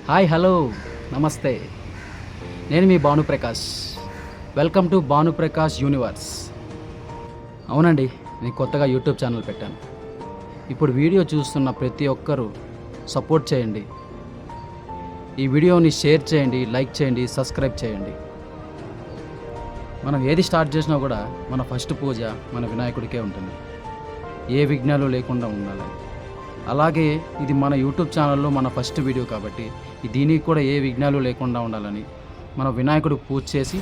Hi hello నమస్తే. నేను మీ Bhanuprakash. Welcome to Bhanuprakash universe. అవునండి, నేను కొత్తగా యూట్యూబ్ ఛానల్ పెట్టాను. ఇప్పుడు వీడియో చూస్తున్న ప్రతి ఒక్కరూ సపోర్ట్ చేయండి. ఈ వీడియోని షేర్ చేయండి, లైక్ చేయండి, సబ్స్క్రైబ్ చేయండి. మనం ఏది స్టార్ట్ చేసినా కూడా మన ఫస్ట్ పూజ మన వినాయకుడికే ఉంటుంది. ఏ విఘ్నాలు లేకుండా ఉండాలి. అలాగే ఇది మన యూట్యూబ్ ఛానల్లో మన ఫస్ట్ వీడియో కాబట్టి దీనికి కూడా ఏ విఘ్నాలు లేకుండా ఉండాలని మన వినాయకుడికి పూజ చేసి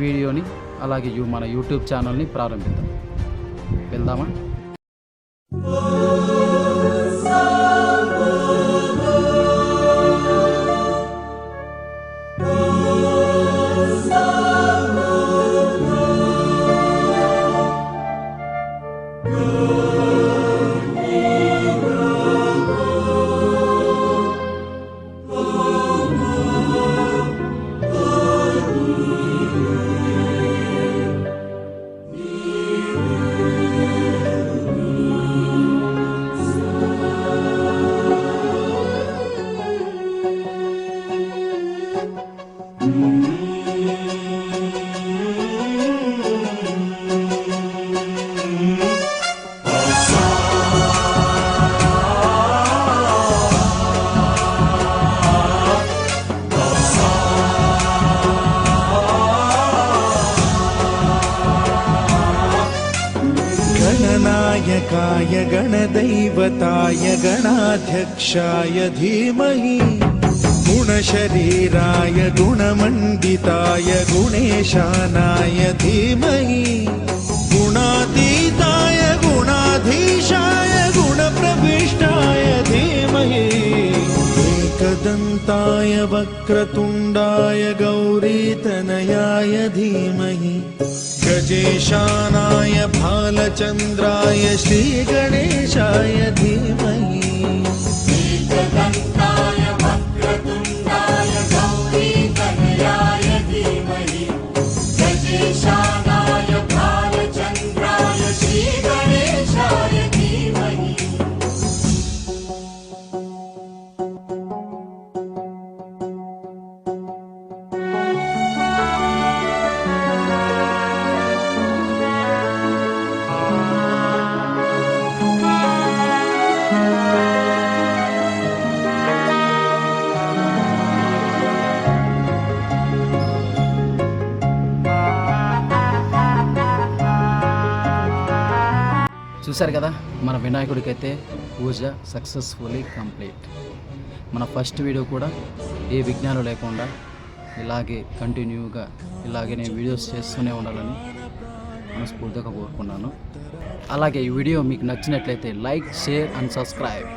వీడియోని అలాగే మన యూట్యూబ్ ఛానల్ని ప్రారంభిద్దాం. వెళ్దామా? गणनायकाय गणदैवताय गणाध्यक्षाय धीमहि गुणशरीराय गुणमण्डिताय गुणेशानाय धीमहि गुणातीताय गुणाधीशाय गुणप्रविष्टाय धीमहि एकदन्ताय वक्रतुण्डाय गौरीतनयाय धीमहि गजेशानाय भालचन्द्राय श्रीगणेशाय धीमहि एकदन्ताय वक्रतुण्डाय गौरीतनयाय धीमहि गजेशानाय भालचन्द्राय श्रीगणेशाय धीमहि. చూశారు కదా, మన వినాయకుడికైతే పూజ సక్సెస్ఫుల్లీ కంప్లీట్. మన ఫస్ట్ వీడియో కూడా ఏ విఘ్నాలు లేకుండా ఇలాగే కంటిన్యూగా ఇలాగే నేను వీడియోస్ చేస్తూనే ఉండాలని మనస్ఫూర్తిగా కోరుకున్నాను. అలాగే ఈ వీడియో మీకు నచ్చినట్లయితే like, share and subscribe.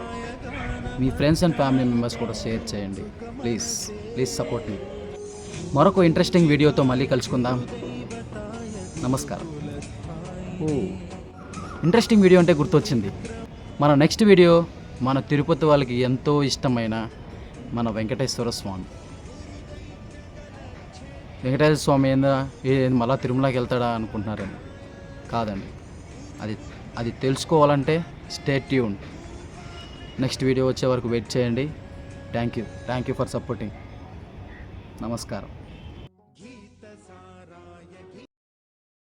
Me friends and family members కూడా షేర్ చేయండి. ప్లీజ్ సపోర్ట్ మీ. మరొక ఇంట్రెస్టింగ్ వీడియోతో మళ్ళీ కలుసుకుందాం. నమస్కారం. ఇంట్రెస్టింగ్ వీడియో అంటే గుర్తొచ్చింది. మన నెక్స్ట్ వీడియో మన తిరుపతి వాళ్ళకి ఎంతో ఇష్టమైన మన వెంకటేశ్వర స్వామి. వెంకటేశ్వర స్వామి మళ్ళా తిరుమలకి వెళ్తాడా అనుకుంటున్నారేమో. కాదండి, అది తెలుసుకోవాలంటే స్టే ట్యూన్. నెక్స్ట్ వీడియో వచ్చే వరకు వెయిట్ చేయండి. Thank you for supporting. నమస్కారం.